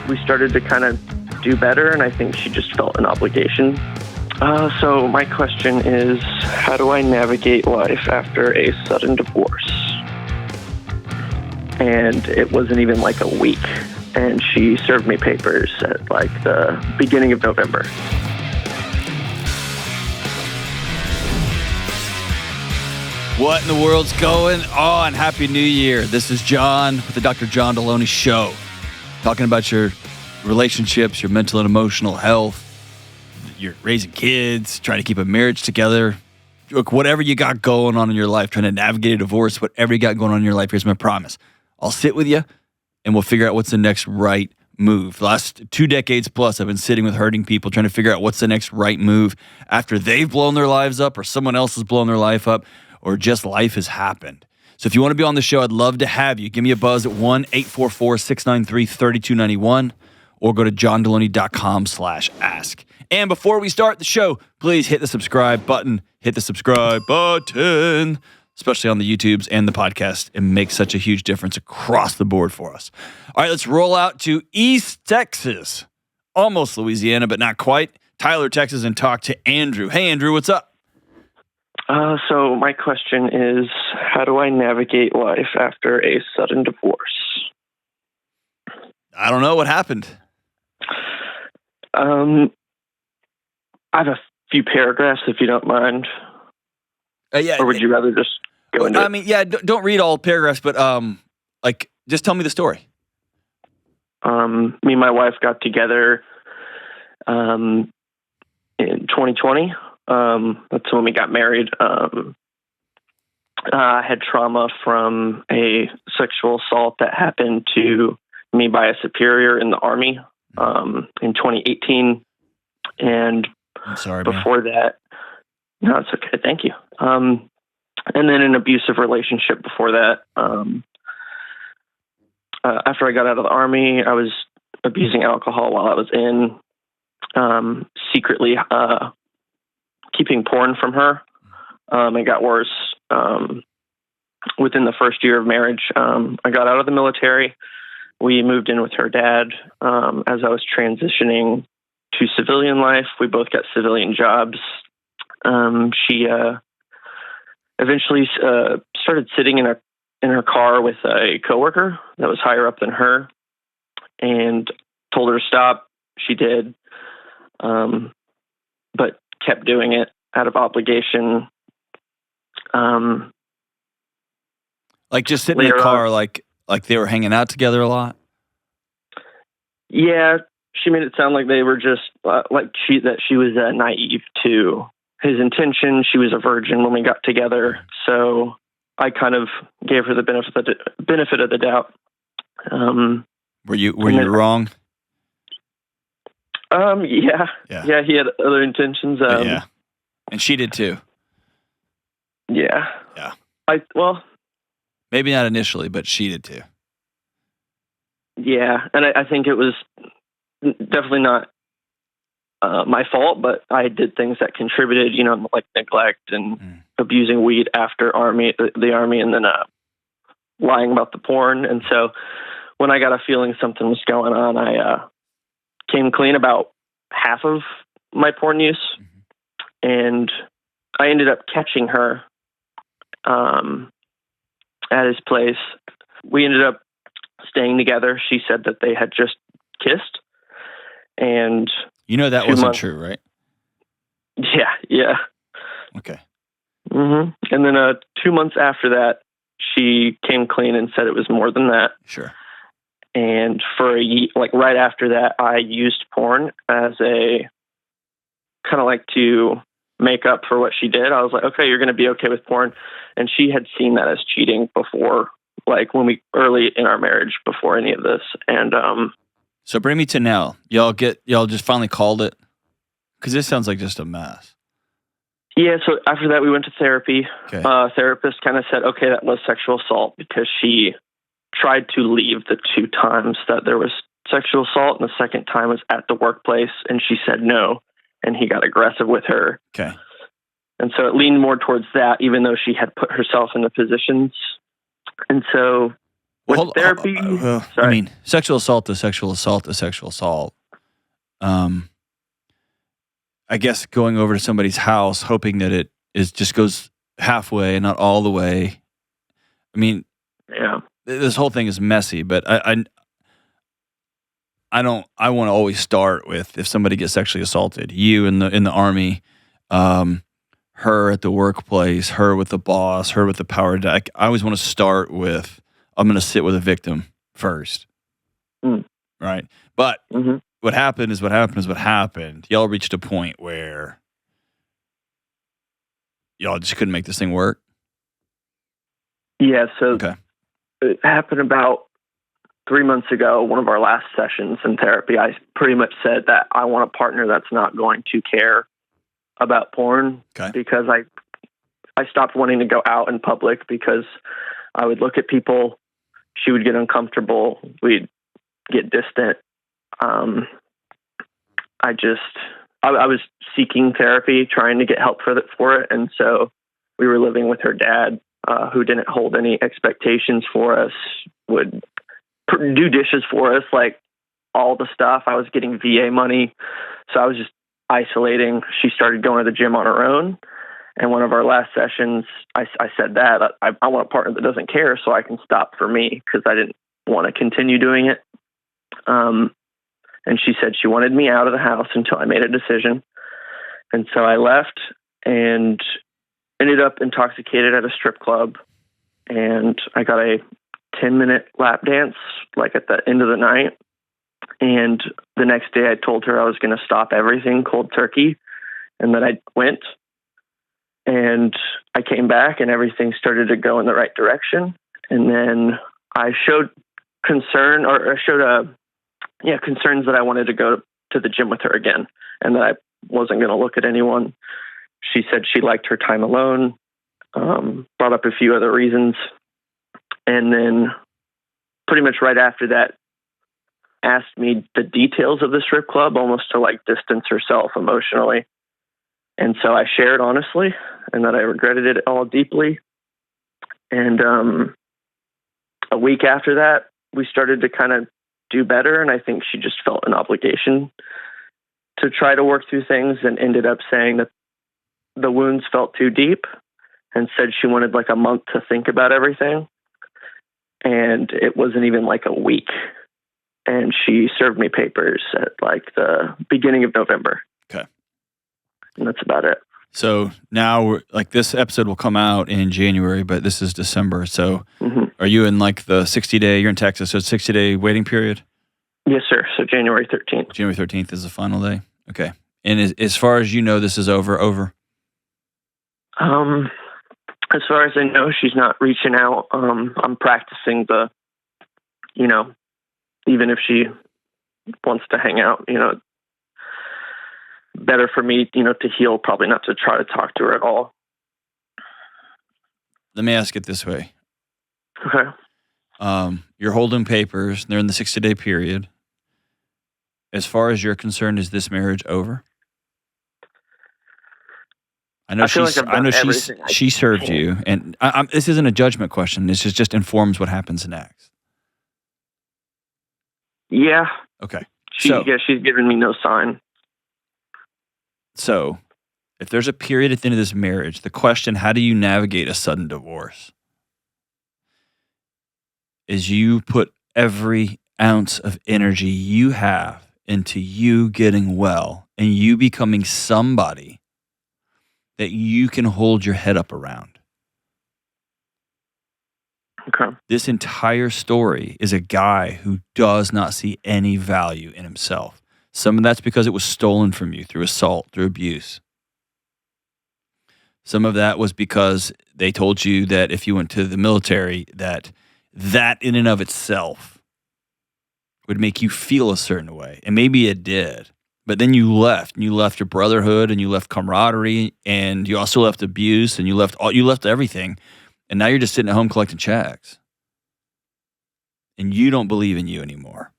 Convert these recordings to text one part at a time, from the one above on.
we started to kind of do better, and I think she just felt an obligation. So my question is, how do I navigate life after a sudden divorce? And it wasn't even like a week, and she served me papers at like the beginning of November. What in the world's going on? Happy New Year. This is John with the Dr. John Delony Show. Talking about your relationships, your mental and emotional health, you're raising kids, trying to keep a marriage together. Look, whatever you got going on in your life, trying to navigate a divorce, whatever you got going on in your life, here's my promise. I'll sit with you and we'll figure out what's the next right move. The last 2 decades plus, I've been sitting with hurting people trying to figure out what's the next right move after they've blown their lives up or someone else has blown their life up or just life has happened. So if you want to be on the show, I'd love to have you. Give me a buzz at 1-844-693-3291 or go to johndelony.com/ask. And before we start the show, please hit the subscribe button. Hit the subscribe button, especially on the YouTubes and the podcast. It makes such a huge difference across the board for us. All right, let's roll out to East Texas. Almost Louisiana, but not quite. Tyler, Texas, and talk to Andrew. Hey, Andrew, what's up? So my question is, how do I navigate life after a sudden divorce? I don't know what happened. I have a few paragraphs, if you don't mind. Yeah. Or would you rather just go into it? I mean, yeah, don't read all paragraphs, but just tell me the story. Me and my wife got together in 2020. That's when we got married. I had trauma from a sexual assault that happened to me by a superior in the Army in 2018. And I'm sorry, before that, no, it's okay. Thank you. And then an abusive relationship before that. After I got out of the Army, I was abusing alcohol while I was in, secretly keeping porn from her. It got worse. Within the first year of marriage, I got out of the military. We moved in with her dad. As I was transitioning to civilian life, we both got civilian jobs. She eventually started sitting in her car with a coworker that was higher up than her, and told her to stop. She did, but kept doing it out of obligation. Like just sitting in the car, like they were hanging out together a lot. Yeah, she made it sound like they were just she was naive to his intention. She was a virgin when we got together, so I kind of gave her the benefit of the doubt. Were you wrong? Yeah. He had other intentions. Yeah, and she did too. Yeah. Maybe not initially, but she did too. Yeah, and I think it was definitely not my fault, but I did things that contributed, like neglect and abusing weed after the Army, and then lying about the porn. And so when I got a feeling something was going on, I came clean about half of my porn use, and I ended up catching her at his place. We ended up staying together. She said that they had just kissed, and that wasn't true, right? Yeah. Okay. And then 2 months after that, she came clean and said it was more than that. Sure. And for right after that, I used porn as a kind of like to make up for what she did. I was like, okay, you're going to be okay with porn. And she had seen that as cheating before, like early in our marriage, before any of this. And so bring me to now. Y'all just finally called it? Because this sounds like just a mess. Yeah, so after that we went to therapy. Okay. Therapist kind of said, okay, that was sexual assault, because she tried to leave the 2 times that there was sexual assault, and the second time was at the workplace, and she said no, and he got aggressive with her. Okay. And so it leaned more towards that, even though she had put herself in the positions. And so with therapy. I mean, sexual assault is sexual assault is sexual assault. I guess going over to somebody's house, hoping that it just goes halfway and not all the way. I mean, yeah, this whole thing is messy, but I want to always start with, if somebody gets sexually assaulted, you in the Army, her at the workplace, her with the boss, her with the power deck. I always want to start with, I'm going to sit with a victim first. Right. But what happened is what happened is what happened. Y'all reached a point where y'all just couldn't make this thing work. Yeah. So it happened about 3 months ago, one of our last sessions in therapy. I pretty much said that I want a partner that's not going to care about porn, because I stopped wanting to go out in public because I would look at people, she would get uncomfortable, we'd get distant. I was seeking therapy, trying to get help for it. And so we were living with her dad, who didn't hold any expectations for us, would do dishes for us, like all the stuff. I was getting VA money. So I was just isolating. She started going to the gym on her own. And one of our last sessions, I said that I want a partner that doesn't care so I can stop for me, because I didn't want to continue doing it. And she said she wanted me out of the house until I made a decision. And so I left and ended up intoxicated at a strip club. And I got a 10-minute lap dance, like at the end of the night. And the next day I told her I was going to stop everything cold turkey. And then I went and I came back and everything started to go in the right direction. And then I showed concerns that I wanted to go to the gym with her again, and that I wasn't going to look at anyone. She said she liked her time alone, brought up a few other reasons. And then pretty much right after that, asked me the details of the strip club, almost to like distance herself emotionally. And so I shared honestly, and that I regretted it all deeply. And a week after that, we started to kind of do better. And I think she just felt an obligation to try to work through things, and ended up saying that the wounds felt too deep, and said she wanted like a month to think about everything. And it wasn't even like a week. And she served me papers at like the beginning of November. Okay. And that's about it. So now, like, this episode will come out in January, but this is December. So are you in like the 60-day, you're in Texas, so it's 60-day waiting period? Yes, sir. So January 13th. January 13th is the final day? Okay. And as far as you know, this is over? As far as I know, she's not reaching out. I'm practicing even if she wants to hang out, better for me, to heal, probably not to try to talk to her at all. Let me ask it this way. Okay. You're holding papers. They're in the 60-day period. As far as you're concerned, is this marriage over? I know she served you, and this isn't a judgment question. This just informs what happens next. Yeah. Okay. She's given me no sign. So, if there's a period at the end of this marriage, the question, how do you navigate a sudden divorce, is you put every ounce of energy you have into you getting well and you becoming somebody that you can hold your head up around. Okay. This entire story is a guy who does not see any value in himself. Some of that's because it was stolen from you through assault, through abuse. Some of that was because they told you that if you went to the military, that in and of itself would make you feel a certain way. And maybe it did. But then you left. And you left your brotherhood, and you left camaraderie, and you also left abuse, and you left everything. And now you're just sitting at home collecting checks. And you don't believe in you anymore.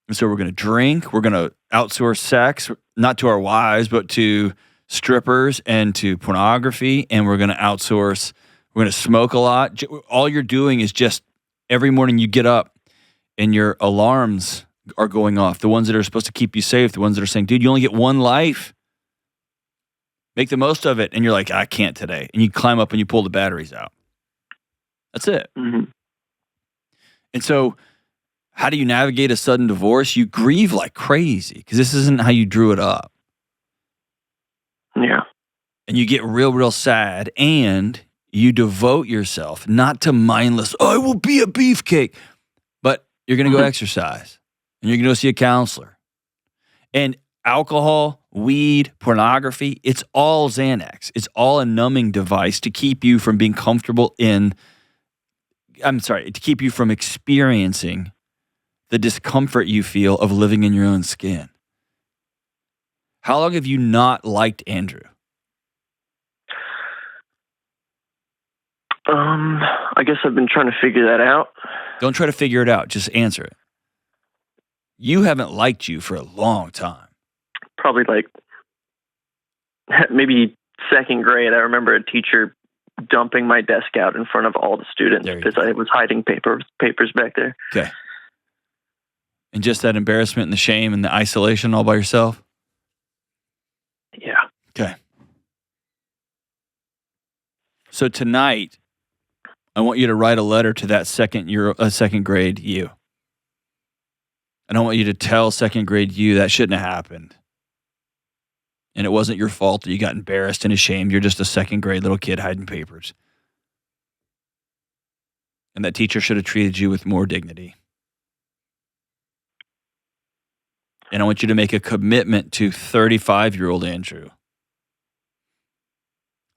And so we're going to drink. We're going to outsource sex, not to our wives, but to strippers and to pornography. And we're going to outsource. We're going to smoke a lot. All you're doing is just every morning you get up and your alarms are going off, the ones that are supposed to keep you safe, the ones that are saying, dude, you only get one life. Make the most of it. And you're like, I can't today. And you climb up and you pull the batteries out. That's it. Mm-hmm. And so how do you navigate a sudden divorce? You grieve like crazy because this isn't how you drew it up. Yeah. And you get real, real sad, and you devote yourself not to mindless, I will be a beefcake, but you're going to go exercise and you're going to go see a counselor. And alcohol, weed, pornography, it's all Xanax. It's all a numbing device to keep you from being comfortable to keep you from experiencing the discomfort you feel of living in your own skin. How long have you not liked Andrew? I guess I've been trying to figure that out. Don't try to figure it out. Just answer it. You haven't liked you for a long time. Probably like maybe second grade. I remember a teacher dumping my desk out in front of all the students because I was hiding papers back there. Okay. And just that embarrassment and the shame and the isolation all by yourself? Yeah. Okay. So tonight, I want you to write a letter to that second grade you. And I want you to tell second grade you that shouldn't have happened. And it wasn't your fault that you got embarrassed and ashamed. You're just a second grade little kid hiding papers. And that teacher should have treated you with more dignity. And I want you to make a commitment to 35-year-old Andrew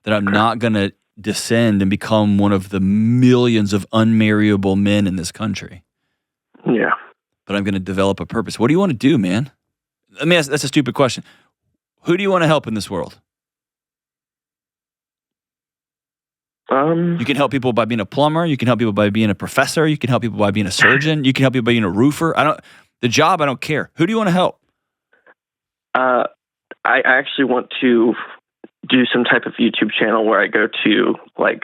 that I'm not going to descend and become one of the millions of unmarriable men in this country. Yeah. But I'm going to develop a purpose. What do you want to do, man? Let me ask, that's a stupid question. Who do you want to help in this world? You can help people by being a plumber. You can help people by being a professor. You can help people by being a surgeon. You can help people by being a roofer. The job, I don't care. Who do you want to help? I actually want to do some type of YouTube channel where I go to like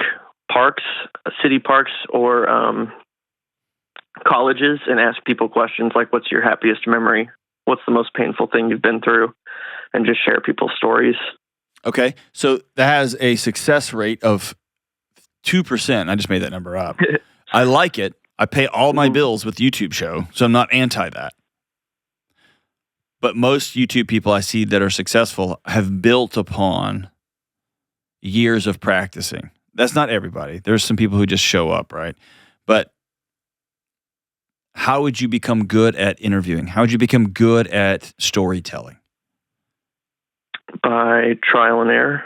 parks, city parks, or colleges and ask people questions like, what's your happiest memory? What's the most painful thing you've been through? And just share people's stories. Okay. So that has a success rate of 2%. I just made that number up. I like it. I pay all my bills with YouTube show, so I'm not anti that. But most YouTube people I see that are successful have built upon years of practicing. That's not everybody. There's some people who just show up, right? But how would you become good at interviewing? How would you become good at storytelling? By trial and error.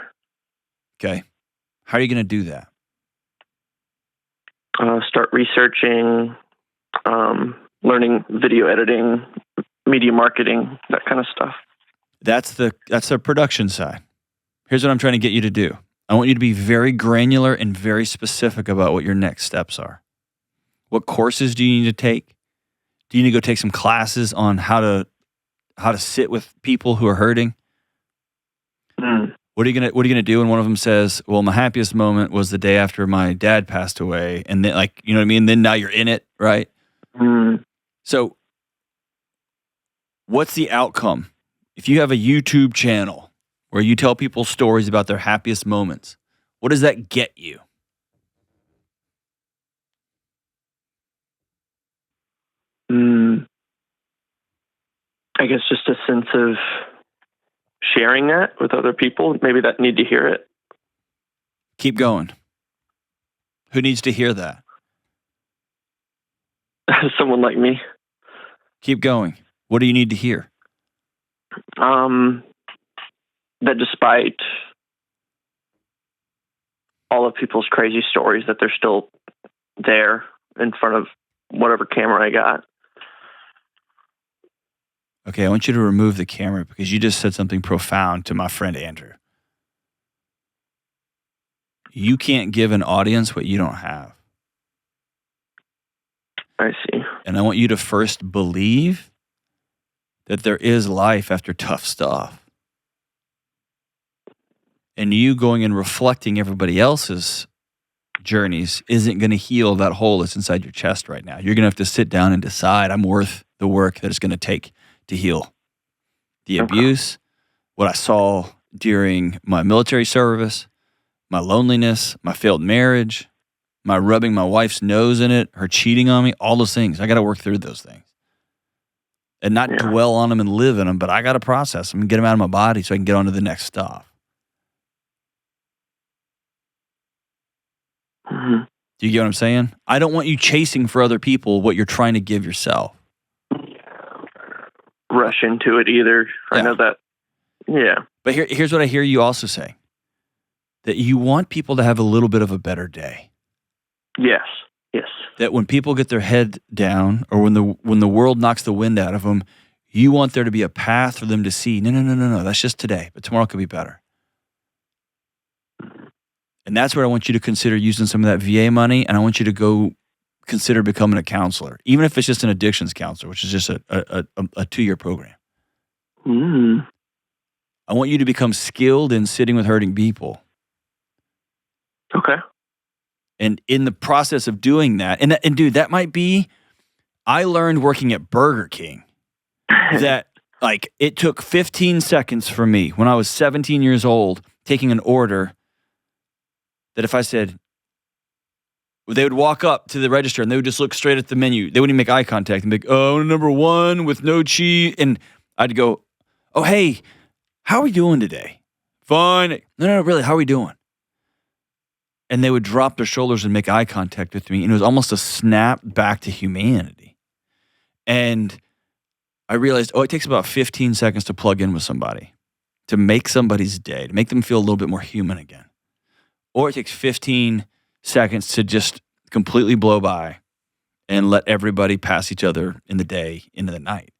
Okay. How are you going to do that? Start researching, learning video editing, media marketing, that kind of stuff. That's the production side. Here's what I'm trying to get you to do. I want you to be very granular and very specific about what your next steps are. What courses do you need to take? Do you need to go take some classes on how to sit with people who are hurting? What are you gonna do when one of them says, "Well, my happiest moment was the day after my dad passed away," and then, like, you know what I mean? Then now you're in it, right? So, what's the outcome? If you have a YouTube channel where you tell people stories about their happiest moments, what does that get you? I guess just a sense of sharing that with other people, maybe that need to hear it. Keep going. Who needs to hear that? Someone like me. Keep going. What do you need to hear? That despite all of people's crazy stories, that they're still there in front of whatever camera I got. Okay, I want you to remove the camera because you just said something profound to my friend Andrew. You can't give an audience what you don't have. I see. And I want you to first believe that there is life after tough stuff. And you going and reflecting everybody else's journeys isn't going to heal that hole that's inside your chest right now. You're going to have to sit down and decide, I'm worth the work that it's going to take to heal the abuse, what I saw during my military service, my loneliness, my failed marriage, my rubbing my wife's nose in it, her cheating on me, all those things. I got to work through those things and not dwell on them and live in them, but I got to process them and get them out of my body so I can get on to the next stuff. Mm-hmm. Do you get what I'm saying? I don't want you chasing for other people what you're trying to give yourself. Rush into it either. I know that. Yeah. But here's what I hear you also say. That you want people to have a little bit of a better day. Yes. That when people get their head down or when the world knocks the wind out of them, you want there to be a path for them to see, no, that's just today, but tomorrow could be better. And that's where I want you to consider using some of that VA money, and I want you to go consider becoming a counselor, even if it's just an addictions counselor, which is just a 2-year program. Mm. I want you to become skilled in sitting with hurting people. Okay. And in the process of doing that, and dude, that might be, I learned working at Burger King that like it took 15 seconds for me when I was 17 years old taking an order that if I said, they would walk up to the register and they would just look straight at the menu. They wouldn't even make eye contact and be like, oh, number 1 with no cheese. And I'd go, oh, hey, how are we doing today? Fine. No, really, how are we doing? And they would drop their shoulders and make eye contact with me. And it was almost a snap back to humanity. And I realized, it takes about 15 seconds to plug in with somebody, to make somebody's day, to make them feel a little bit more human again. Or it takes 15 seconds to just completely blow by and let everybody pass each other in the day into the night.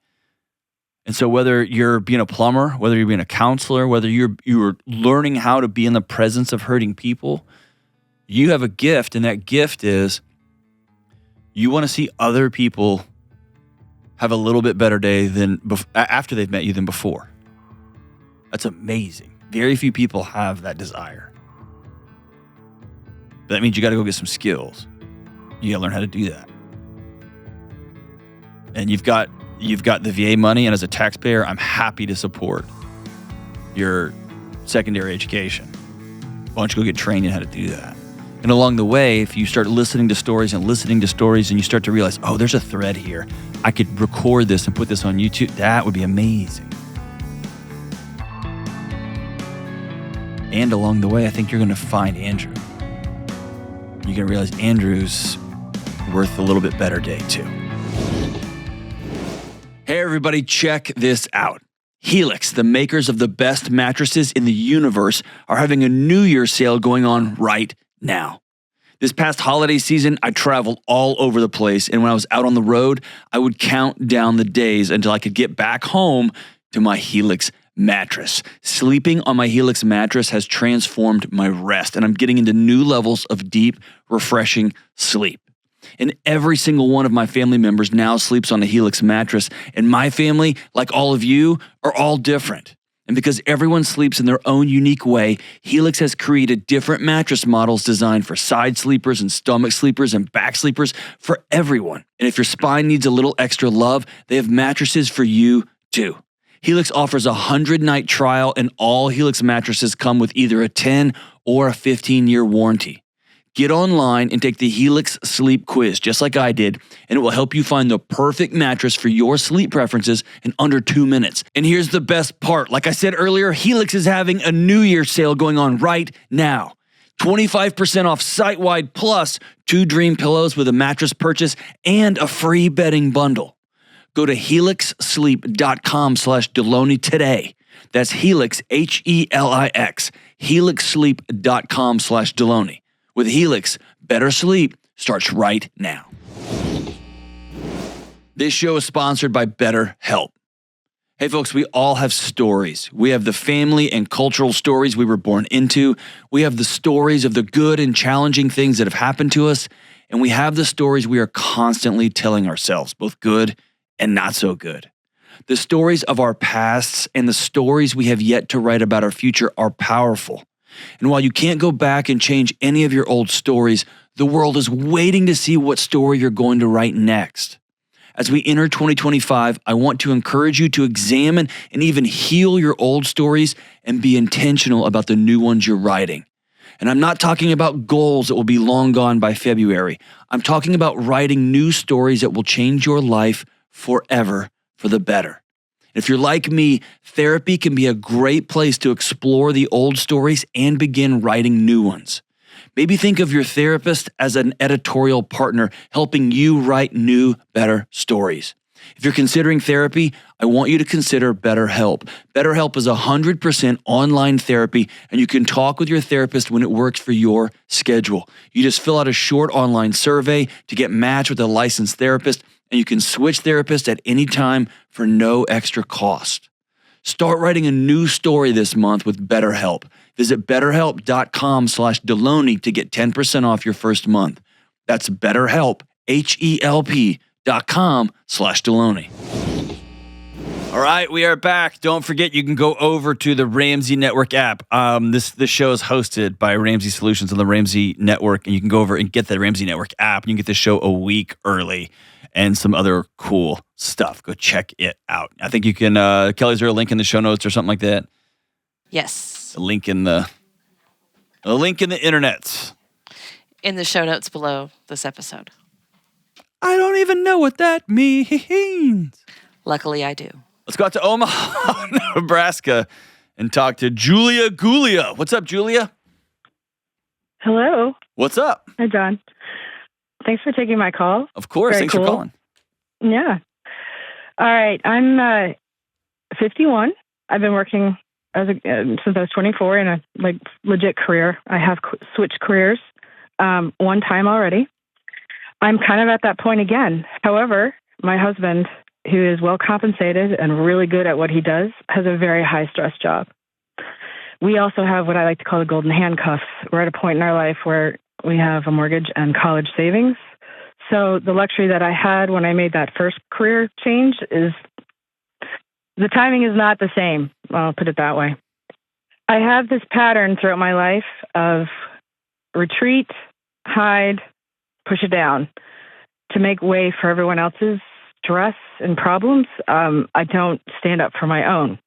And so whether you're being a plumber, whether you're being a counselor, whether you're learning how to be in the presence of hurting people, you have a gift, and that gift is you want to see other people have a little bit better day than after they've met you than before. That's amazing. Very few people have that desire. That means you got to go get some skills. You got to learn how to do that. And you've got the VA money, and as a taxpayer, I'm happy to support your secondary education. Why don't you go get trained in how to do that? And along the way, if you start listening to stories and you start to realize, oh, there's a thread here. I could record this and put this on YouTube. That would be amazing. And along the way, I think you're going to find Andrew. You're going to realize Andrew's worth a little bit better day too. Hey everybody, check this out. Helix, the makers of the best mattresses in the universe, are having a New Year's sale going on right now. This past holiday season, I traveled all over the place, and when I was out on the road, I would count down the days until I could get back home to my Helix mattress. Sleeping on my Helix mattress has transformed my rest, and I'm getting into new levels of deep, refreshing sleep. And every single one of my family members now sleeps on a Helix mattress, and my family, like all of you, are all different. And because everyone sleeps in their own unique way, Helix has created different mattress models designed for side sleepers and stomach sleepers and back sleepers for everyone. And if your spine needs a little extra love, they have mattresses for you too. Helix offers a 100-night trial, and all Helix mattresses come with either a 10 or a 15-year warranty. Get online and take the Helix Sleep Quiz, just like I did, and it will help you find the perfect mattress for your sleep preferences in under 2 minutes. And here's the best part. Like I said earlier, Helix is having a New Year's sale going on right now. 25% off site-wide plus 2 dream pillows with a mattress purchase and a free bedding bundle. Go to helixsleep.com/Delony today. That's Helix, Helix, helixsleep.com/Delony. With Helix, better sleep starts right now. This show is sponsored by BetterHelp. Hey folks, we all have stories. We have the family and cultural stories we were born into. We have the stories of the good and challenging things that have happened to us. And we have the stories we are constantly telling ourselves, both good and not so good. The stories of our pasts and the stories we have yet to write about our future are powerful. And while you can't go back and change any of your old stories, the world is waiting to see what story you're going to write next. As we enter 2025, I want to encourage you to examine and even heal your old stories and be intentional about the new ones you're writing. And I'm not talking about goals that will be long gone by February. I'm talking about writing new stories that will change your life forever for the better. If you're like me, therapy can be a great place to explore the old stories and begin writing new ones. Maybe think of your therapist as an editorial partner helping you write new, better stories. If you're considering therapy, I want you to consider BetterHelp. BetterHelp is 100% online therapy, and you can talk with your therapist when it works for your schedule. You just fill out a short online survey to get matched with a licensed therapist, and you can switch therapists at any time for no extra cost. Start writing a new story this month with BetterHelp. Visit BetterHelp.com/Delony to get 10% off your first month. That's BetterHelp, HELP.com/Delony. All right, we are back. Don't forget, you can go over to the Ramsey Network app. This show is hosted by Ramsey Solutions on the Ramsey Network, and you can go over and get the Ramsey Network app. And you can get the show a week early and some other cool stuff. Go check it out. I think you can, Kelly, is there a link in the show notes or something like that? Yes. A link in the internet. In the show notes below this episode. I don't even know what that means. Luckily, I do. Let's go out to Omaha, Nebraska, and talk to Julia Gulia. What's up, Julia? Hello. What's up? Hi, John. Thanks for taking my call. Of course. Very Thanks cool. for calling. Yeah. All right. I'm 51. I've been working since I was 24 in a legit career. I have switched careers one time already. I'm kind of at that point again. However, my husband, who is well compensated and really good at what he does, has a very high stress job. We also have what I like to call the golden handcuffs. We're at a point in our life where we have a mortgage and college savings. So the luxury that I had when I made that first career change is the timing is not the same. I'll put it that way. I have this pattern throughout my life of retreat, hide, push it down to make way for everyone else's stress and problems. I don't stand up for my own.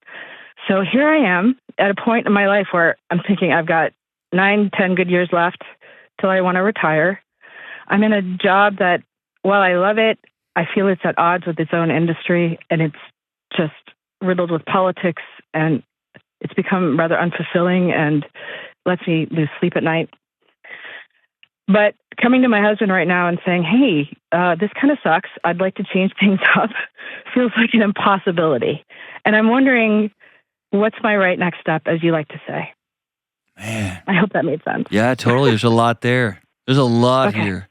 So here I am at a point in my life where I'm thinking I've got 9-10 good years left till I want to retire. I'm in a job that, while I love it, I feel it's at odds with its own industry, and it's just riddled with politics, and it's become rather unfulfilling and lets me lose sleep at night. But coming to my husband right now and saying, hey, this kind of sucks, I'd like to change things up, feels like an impossibility. And I'm wondering, what's my right next step, as you like to say? Man. I hope that made sense. Yeah, totally. There's a lot there. There's a lot here.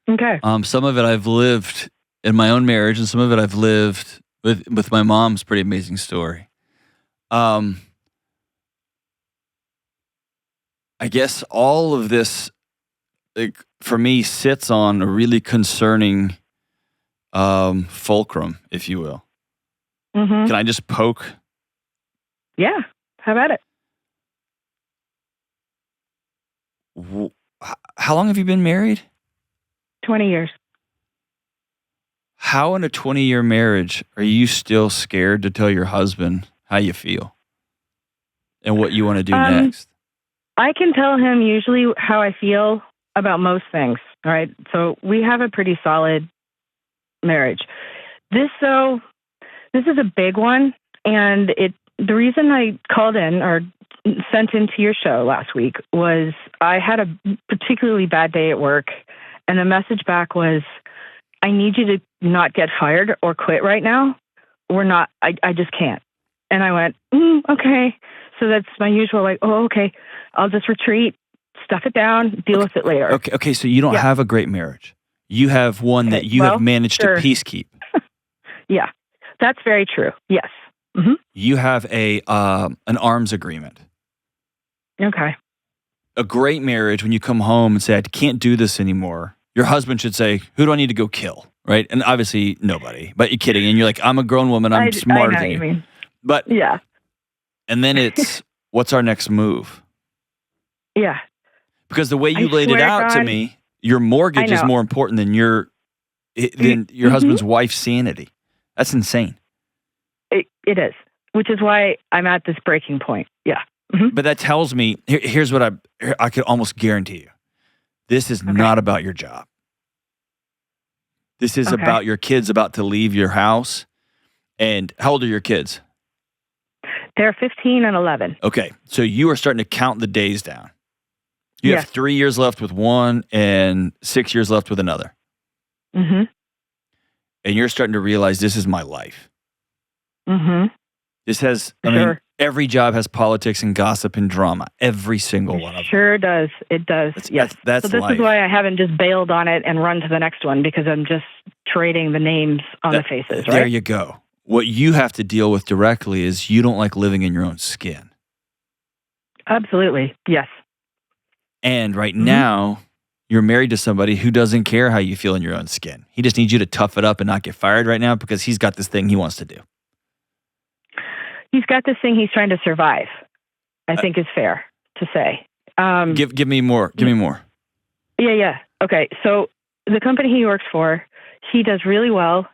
Okay. Some of it I've lived in my own marriage, and some of it I've lived with my mom's pretty amazing story. I guess all of this, for me, sits on a really concerning fulcrum, if you will. Mm-hmm. Can I just poke? Yeah, how about it? How long have you been married? 20 years. How in a 20-year marriage are you still scared to tell your husband how you feel and what you want to do next? I can tell him usually how I feel about most things, all right? So we have a pretty solid marriage. This is a big one, and the reason I called in or sent into your show last week was I had a particularly bad day at work, and the message back was, I need you to not get fired or quit right now. I just can't. And I went, okay. So that's my usual, okay, I'll just retreat, stuff it down, deal with it later. Okay. So you don't have a great marriage. You have one that you have managed to peacekeep. Yeah, that's very true. Yes. Mm-hmm. You have an arms agreement. Okay. A great marriage, when you come home and say, I can't do this anymore, your husband should say, who do I need to go kill? Right? And obviously nobody, but you're kidding. And you're like, I'm a grown woman. I'm smarter than you. Mean. But yeah. And then it's, what's our next move? Yeah. Because the way you I laid it swear to out to God- me, your mortgage is know. more important than your husband's wife's sanity. That's insane. It is, which is why I'm at this breaking point. Yeah. Mhm. But that tells me, here's what I could almost guarantee you. This is not about your job. This is about your kids about to leave your house. And how old are your kids? They're 15 and 11. Okay. So you are starting to count the days down. You have Yes. 3 years left with one and 6 years left with another. Mm-hmm. And you're starting to realize this is my life. Mm-hmm. This has, I mean, every job has politics and gossip and drama. Every single one of them. Sure does. It does. Yes. That's so this life. is why I haven't just bailed on it and run to the next one, because I'm just trading the names on the faces, right? There you go. What you have to deal with directly is you don't like living in your own skin. Absolutely. Yes. And right now, you're married to somebody who doesn't care how you feel in your own skin. He just needs you to tough it up and not get fired right now because he's got this thing he wants to do. He's got this thing he's trying to survive, I think is fair to say. Give me more. Give me more. Yeah. Okay. So the company he works for, he does really well.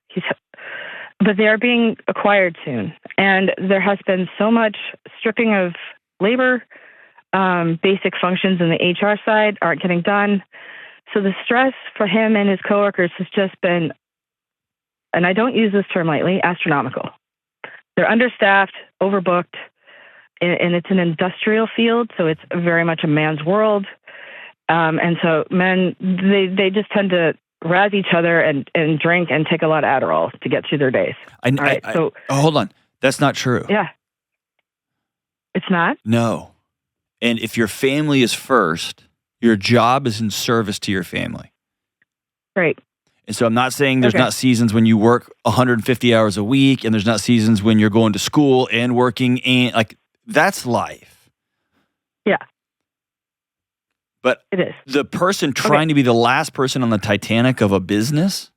But they're being acquired soon. And there has been so much stripping of labor. Basic functions in the HR side aren't getting done. So the stress for him and his coworkers has just been, and I don't use this term lightly, astronomical. They're understaffed, overbooked, and it's an industrial field, so it's very much a man's world. And so men, they just tend to razz each other and drink and take a lot of Adderall to get through their days. So hold on. That's not true. Yeah. It's not? No. And if your family is first, your job is in service to your family. Right. And so I'm not saying there's not seasons when you work 150 hours a week and there's not seasons when you're going to school and working, and like that's life. Yeah. But it is. The person trying to be the last person on the Titanic of a business,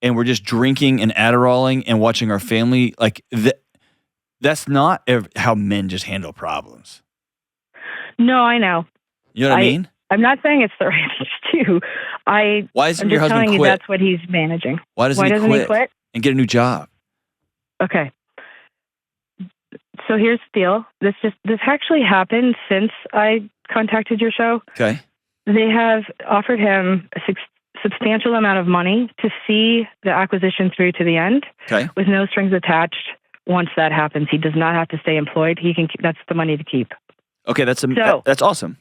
and we're just drinking and Adderalling and watching our family, like that's not how men just handle problems. No, I know. You know what I mean? I'm not saying it's the right thing to do. Why doesn't I'm your just husband telling quit? you that's what he's managing. Why doesn't he quit and get a new job? Okay. So here's the deal. This actually happened since I contacted your show. Okay. They have offered him a substantial amount of money to see the acquisition through to the end. Okay. With no strings attached. Once that happens, he does not have to stay employed. He can. That's the money to keep. Okay, that's awesome.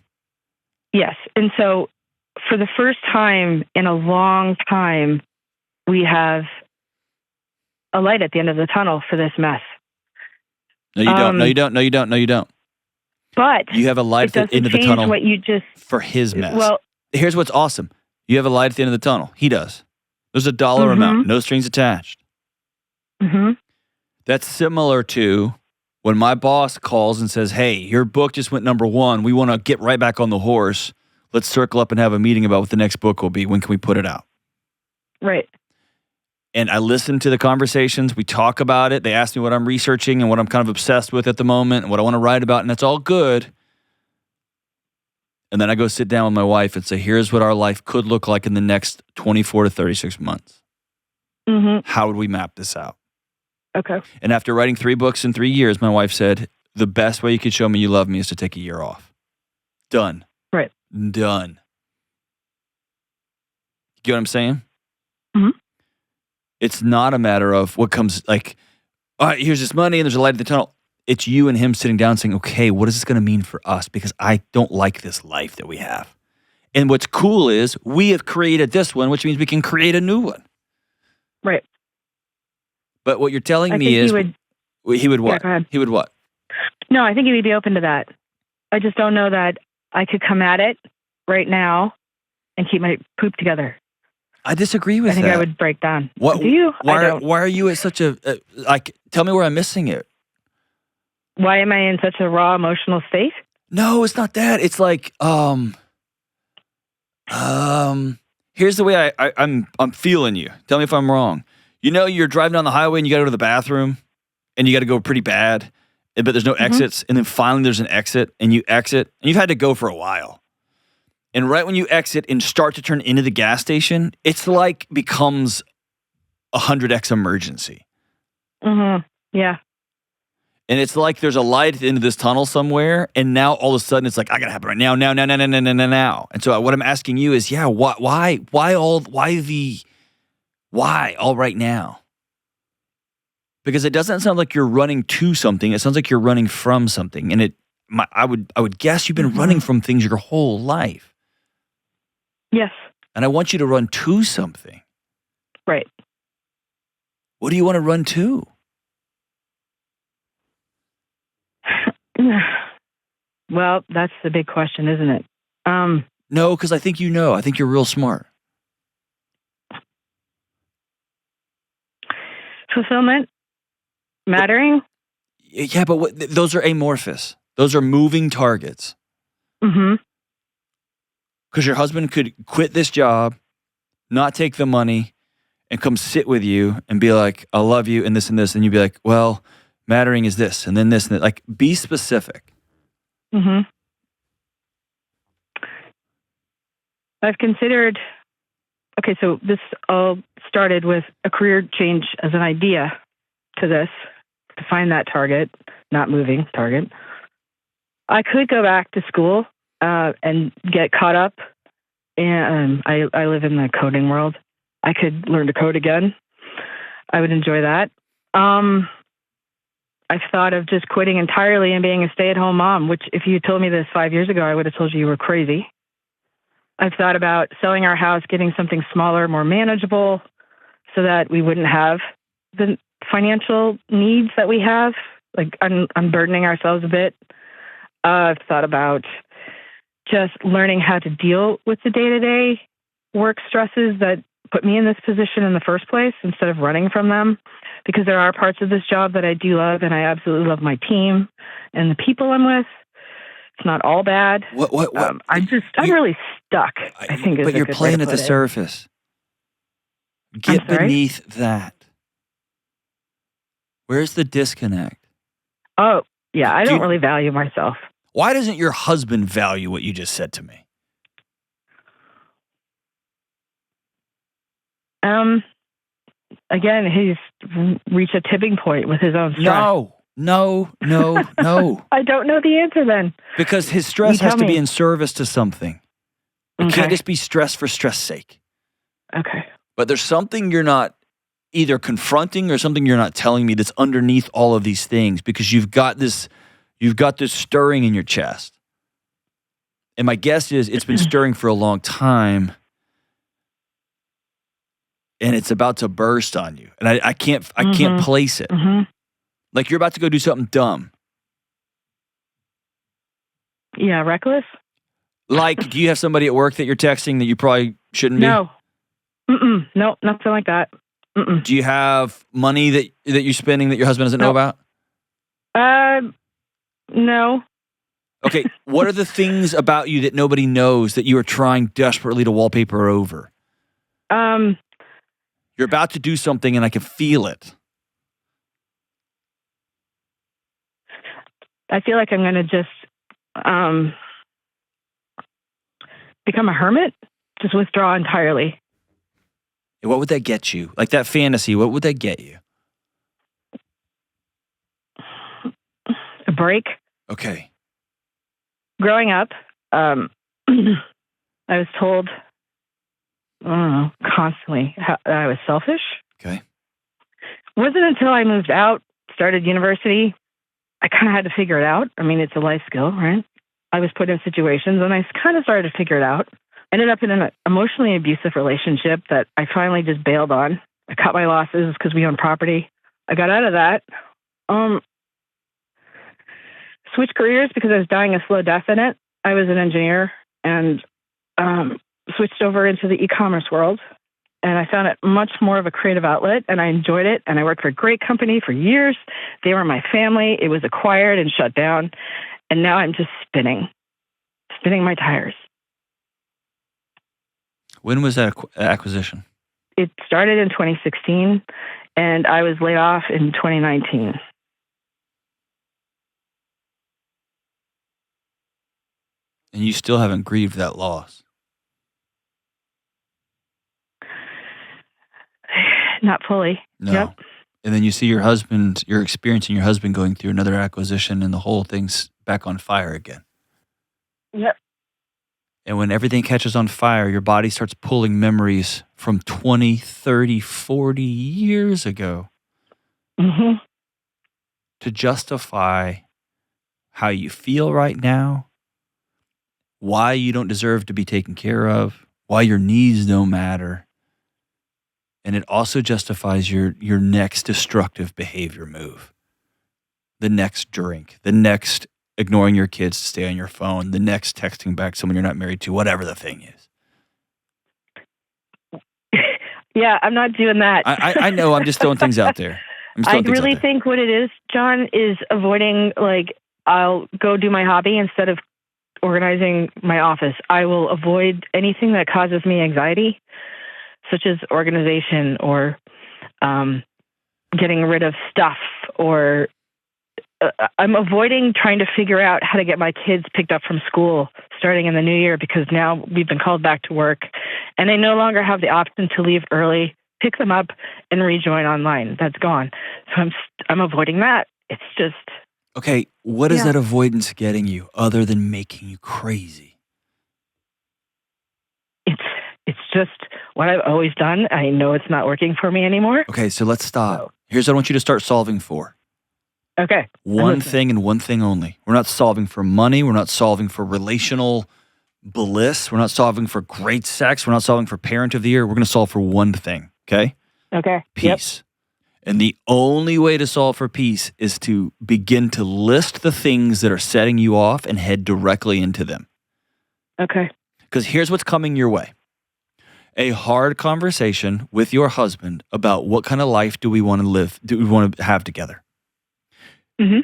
Yes, and so for the first time in a long time, we have a light at the end of the tunnel for this mess. No, you don't. No, you don't. No, you don't. No, you don't. But you have a light at the end of the tunnel what you just, for his mess. Well, here's what's awesome. You have a light at the end of the tunnel. He does. There's a dollar amount, no strings attached. Mm-hmm. That's similar to when my boss calls and says, hey, your book just went #1. We want to get right back on the horse. Let's circle up and have a meeting about what the next book will be. When can we put it out? Right. And I listen to the conversations. We talk about it. They ask me what I'm researching and what I'm kind of obsessed with at the moment and what I want to write about, and that's all good. And then I go sit down with my wife and say, here's what our life could look like in the next 24 to 36 months. Mm-hmm. How would we map this out? Okay. And after writing 3 books in 3 years, my wife said, the best way you could show me you love me is to take a year off. Done. Right. Done. You get what I'm saying? Mm-hmm. It's not a matter of what comes like, all right, here's this money and there's a light at the tunnel. It's you and him sitting down saying, okay, what is this going to mean for us? Because I don't like this life that we have. And what's cool is we have created this one, which means we can create a new one. Right. But what you're telling me is he would what? Yeah, go ahead. He would what? No, I think he would be open to that. I just don't know that I could come at it right now and keep my poop together. I disagree with that. I think I would break down. What, do you? Why are you at such a, like, tell me where I'm missing it. Why am I in such a raw emotional state? No, it's not that. It's like, here's the way I'm feeling you. Tell me if I'm wrong. You know, you're driving down the highway and you got to go to the bathroom and you got to go pretty bad. but there's no exits. And then finally there's an exit, and you exit, and you've had to go for a while. And right when you exit and start to turn into the gas station, it's like becomes 100x emergency. Yeah. And it's like there's a light at the end of this tunnel somewhere, and now all of a sudden it's like, I gotta happen right now. And so what I'm asking you is, why all right now? Because it doesn't sound like you're running to something. It sounds like you're running from something. And I would guess you've been running from things your whole life. Yes. And I want you to run to something. Right. What do you want to run to? Well, that's the big question, isn't it? No, because I think you know. I think you're real smart. Fulfillment? Mattering? Yeah, but those are amorphous. Those are moving targets. Mm-hmm. Because your husband could quit this job, not take the money, and come sit with you and be like, I love you, and this, and you'd be like, well, mattering is this, and then this, and that. Like, be specific. Mm-hmm. I've considered, okay, so this all started with a career change as an idea to this, to find that target, not moving target. I could go back to school and get caught up. And I live in the coding world. I could learn to code again. I would enjoy that. I've thought of just quitting entirely and being a stay-at-home mom, which if you told me this 5 years ago, I would have told you were crazy. I've thought about selling our house, getting something smaller, more manageable, so that we wouldn't have the financial needs that we have, like unburdening ourselves a bit. I've thought about just learning how to deal with the day-to-day work stresses that put me in this position in the first place instead of running from them, because there are parts of this job that I do love, and I absolutely love my team and the people I'm with. It's not all bad. What? I'm really stuck, I think. But you're playing at the surface. Get beneath that. Where's the disconnect? Oh, yeah, I don't really value myself. Why doesn't your husband value what you just said to me? Again, he's reached a tipping point with his own stress. No. I don't know the answer then. Because his stress has to be in service to something. It can't just be stress for stress sake. Okay. But there's something you're not either confronting or something you're not telling me that's underneath all of these things, because you've got this stirring in your chest. And my guess is it's been stirring for a long time, and it's about to burst on you. And I can't place it. Mm-hmm. Like you're about to go do something dumb. Yeah, reckless? Like, do you have somebody at work that you're texting that you probably shouldn't be? No. No, nothing like that. Do you have money that you're spending that your husband doesn't know about? No. Okay, what are the things about you that nobody knows that you are trying desperately to wallpaper over? You're about to do something and I can feel it. I feel like I'm going to just become a hermit, just withdraw entirely. What would that get you? Like that fantasy, what would that get you? A break. Okay. Growing up, I was told, I don't know, constantly that I was selfish. Okay. It wasn't until I moved out, started university, I kind of had to figure it out. I mean, it's a life skill, right? I was put in situations and I kind of started to figure it out. Ended up in an emotionally abusive relationship that I finally just bailed on. I cut my losses because we own property. I got out of that. Switched careers because I was dying a slow death in it. I was an engineer and switched over into the e-commerce world. And I found it much more of a creative outlet, and I enjoyed it. And I worked for a great company for years. They were my family. It was acquired and shut down. And now I'm just spinning my tires. When was that acquisition? It started in 2016, and I was laid off in 2019. And you still haven't grieved that loss. Not fully. No. Yep. And then you see you're experiencing your husband going through another acquisition and the whole thing's back on fire again. Yep. And when everything catches on fire, your body starts pulling memories from 20, 30, 40 years ago to justify how you feel right now, why you don't deserve to be taken care of, why your needs don't matter. And it also justifies your next destructive behavior move. The next drink, the next ignoring your kids to stay on your phone, the next texting back someone you're not married to, whatever the thing is. Yeah, I'm not doing that. I know, I'm just throwing things out there. I really think what it is, John, is avoiding, like, I'll go do my hobby instead of organizing my office. I will avoid anything that causes me anxiety, such as organization or getting rid of stuff, or I'm avoiding trying to figure out how to get my kids picked up from school starting in the new year, because now we've been called back to work and they no longer have the option to leave early, pick them up, and rejoin online. That's gone. So I'm avoiding that. It's just... Okay, what is that avoidance getting you other than making you crazy? It's just what I've always done. I know it's not working for me anymore. Okay, so let's stop. Here's what I want you to start solving for. Okay. One thing and one thing only. We're not solving for money. We're not solving for relational bliss. We're not solving for great sex. We're not solving for parent of the year. We're going to solve for one thing, okay? Okay. Peace. Yep. And the only way to solve for peace is to begin to list the things that are setting you off and head directly into them. Okay. Because here's what's coming your way. A hard conversation with your husband about what kind of life do we want to live, do we want to have together. Mm-hmm.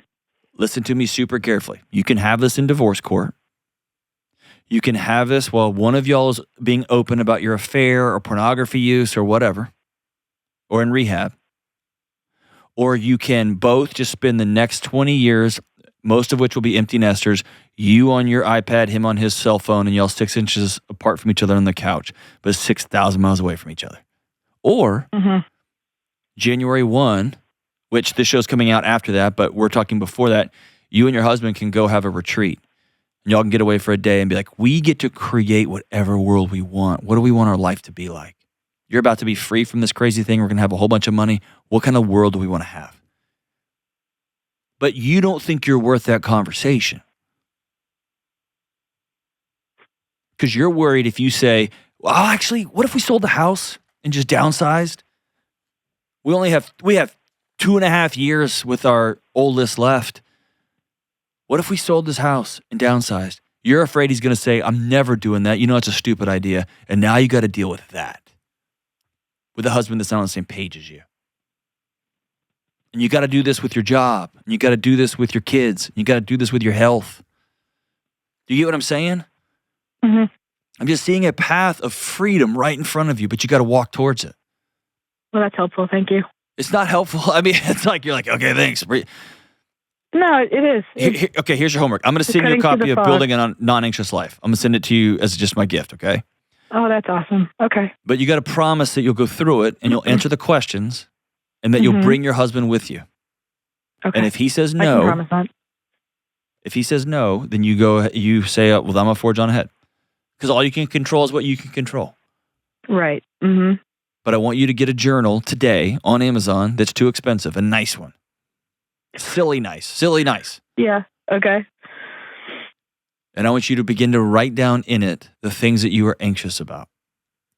Listen to me super carefully. You can have this in divorce court. You can have this while one of y'all is being open about your affair or pornography use or whatever, or in rehab. Or you can both just spend the next 20 years, most of which will be empty nesters, you on your iPad, him on his cell phone, and y'all 6 inches apart from each other on the couch, but 6,000 miles away from each other. Or January 1, which this show's coming out after that, but we're talking before that, you and your husband can go have a retreat. And y'all can get away for a day and be like, we get to create whatever world we want. What do we want our life to be like? You're about to be free from this crazy thing. We're going to have a whole bunch of money. What kind of world do we want to have? But you don't think you're worth that conversation. Because you're worried if you say, well, actually, what if we sold the house and just downsized? We have 2.5 years with our oldest left. What if we sold this house and downsized? You're afraid he's going to say, I'm never doing that. You know, it's a stupid idea. And now you got to deal with that. With a husband that's not on the same page as you. And you got to do this with your job. And you got to do this with your kids. You got to do this with your health. Do you get what I'm saying? Mm-hmm. I'm just seeing a path of freedom right in front of you, but you got to walk towards it. Well, that's helpful. Thank you. It's not helpful. I mean, it's like, you're like, okay, thanks. No, it is. Okay, here's your homework. I'm going to send you a copy of Building a Non-Anxious Life. I'm going to send it to you as just my gift, okay? Oh, that's awesome. Okay. But you got to promise that you'll go through it and you'll answer the questions and that you'll bring your husband with you. Okay. And if he says I can promise that. if he says no, then you say, well, I'm going to forge on ahead. Because all you can control is what you can control. Right. Mm-hmm. But I want you to get a journal today on Amazon that's too expensive, a nice one. Silly nice. Yeah. Okay. And I want you to begin to write down in it the things that you are anxious about.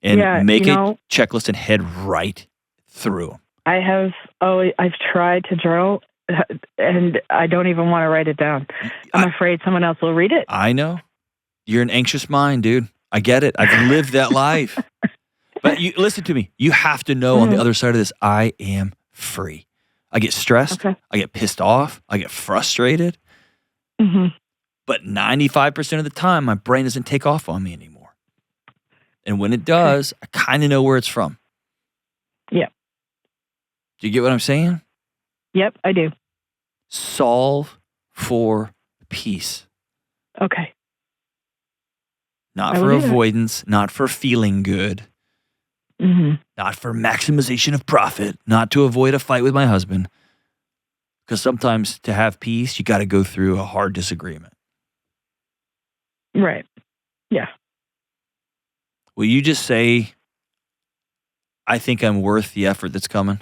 And make a checklist and head right through them. I've tried to journal and I don't even want to write it down. I'm afraid someone else will read it. I know. You're an anxious mind, dude. I get it. I've lived that life. But you listen to me. You have to know on the other side of this, I am free. I get stressed. Okay. I get pissed off. I get frustrated. Mm-hmm. But 95% of the time, my brain doesn't take off on me anymore. And when it does, I kind of know where it's from. Yep. Do you get what I'm saying? Yep, I do. Solve for peace. Okay. Not I for will do that. avoidance, not for feeling good, not for maximization of profit, not to avoid a fight with my husband. Because sometimes to have peace, you got to go through a hard disagreement. Right. Yeah. Will you just say, I think I'm worth the effort that's coming?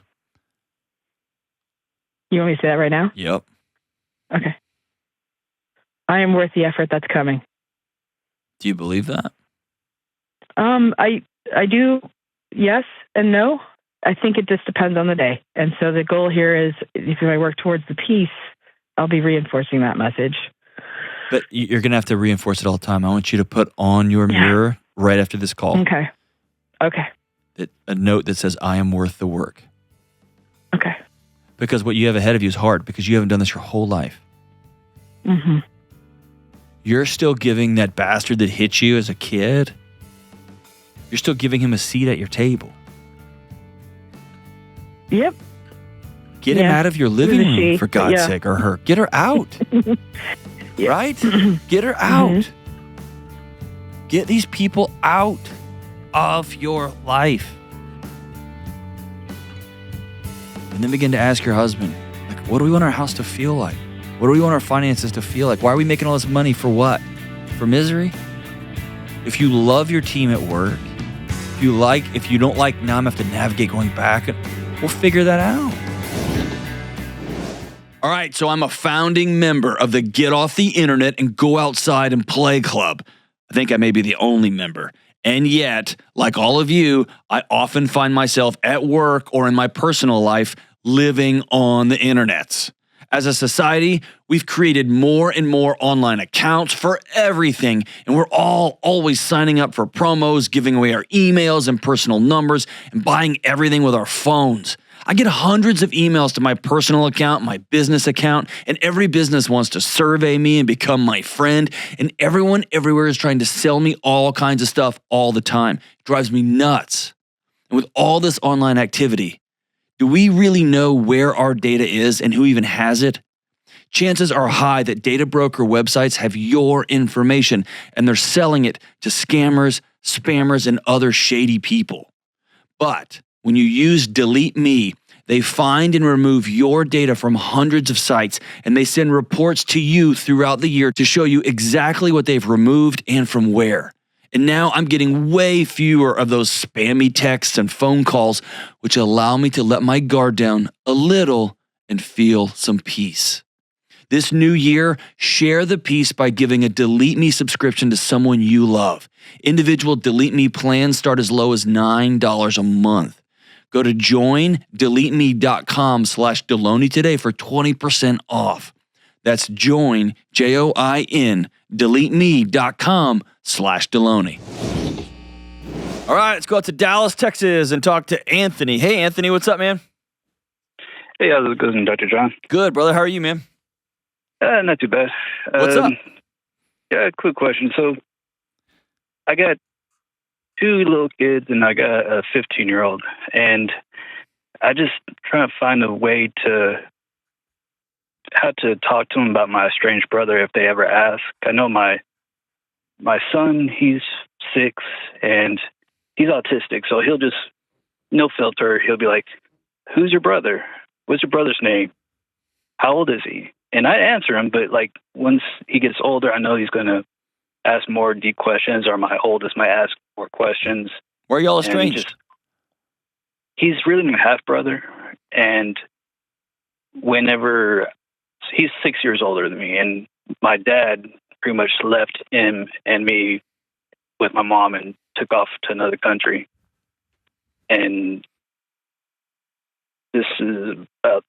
You want me to say that right now? Yep. Okay. I am worth the effort that's coming. Do you believe that? I do, yes and no. I think it just depends on the day. And so the goal here is, if I work towards the peace, I'll be reinforcing that message. But you're going to have to reinforce it all the time. I want you to put on your mirror right after this call Okay. a note that says, I am worth the work. Okay. Because what you have ahead of you is hard because you haven't done this your whole life. Mm-hmm. You're still giving that bastard that hit you as a kid, you're still giving him a seat at your table. Yep. Get him out of your living room, for God's sake, or her. Get her out. Right? Get her out. Get these people out of your life. And then begin to ask your husband, like, what do we want our house to feel like? What do we want our finances to feel like? Why are we making all this money for what? For misery? If you love your team at work, if you don't like, now I'm going to have to navigate going back, we'll figure that out. All right, so I'm a founding member of the Get Off the Internet and Go Outside and Play Club. I think I may be the only member. And yet, like all of you, I often find myself at work or in my personal life living on the internets. As a society, we've created more and more online accounts for everything, and we're all always signing up for promos, giving away our emails and personal numbers, and buying everything with our phones. I get hundreds of emails to my personal account, my business account, and every business wants to survey me and become my friend, and everyone everywhere is trying to sell me all kinds of stuff all the time. It drives me nuts. And with all this online activity, do we really know where our data is and who even has it? Chances are high that data broker websites have your information, and they're selling it to scammers, spammers, and other shady people. But when you use Delete Me, they find and remove your data from hundreds of sites, and they send reports to you throughout the year to show you exactly what they've removed and from where. And now I'm getting way fewer of those spammy texts and phone calls, which allow me to let my guard down a little and feel some peace. This new year, share the peace by giving a Delete Me subscription to someone you love. Individual Delete Me plans start as low as $9 a month. Go to joindeleteme.com/Delony today for 20% off. That's join, JOIN, deleteme.com/Delony. All right, let's go out to Dallas, Texas and talk to Anthony. Hey, Anthony, what's up, man? Hey, how's it going, Dr. John? Good, brother. How are you, man? Not too bad. What's up? Yeah, quick question. So, I got 2 little kids and I got a 15-year-old, and I just trying to find a way to how to talk to them about my estranged brother if they ever ask. I know my son, he's 6 and he's autistic, so he'll just no filter. He'll be like, "Who's your brother? What's your brother's name? How old is he?" And I answer him, but like once he gets older, I know he's going to ask more deep questions, or my oldest might ask more questions. Where are y'all estranged? He's really my half brother, and whenever he's 6 years older than me, and my dad pretty much left him and me with my mom and took off to another country. And this is about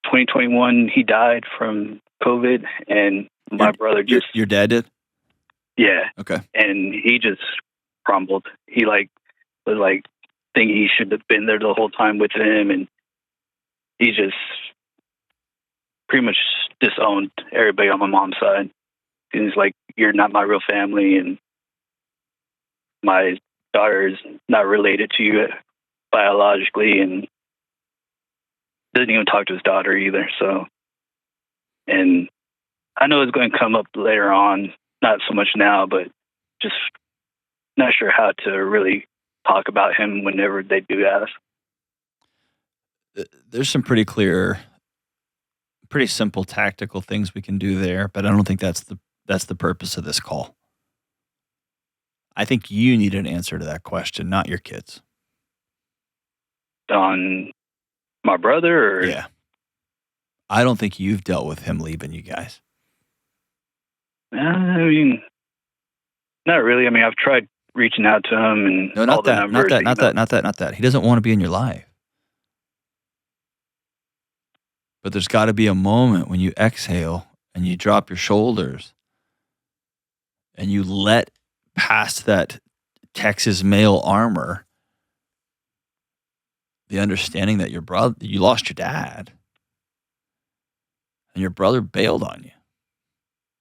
2021. He died from COVID, and my brother just... Your dad did? Yeah. Okay. And he just crumbled. He was thinking he should have been there the whole time with him, and he just pretty much disowned everybody on my mom's side. He's like, "You're not my real family, and my daughter is not related to you biologically," and doesn't even talk to his daughter either. So, and I know it's going to come up later on, not so much now, but just not sure how to really talk about him whenever they do ask. There's some pretty simple tactical things we can do there, but I don't think that's the purpose of this call. I think you need an answer to that question, not your kids. On my brother? Or? Yeah. I don't think you've dealt with him leaving you guys. I mean, not really. I mean, I've tried reaching out to him and no, not all the that, numbers. not that. He doesn't want to be in your life. But there's got to be a moment when you exhale and you drop your shoulders and you let past that Texas male armor the understanding that you lost your dad and your brother bailed on you.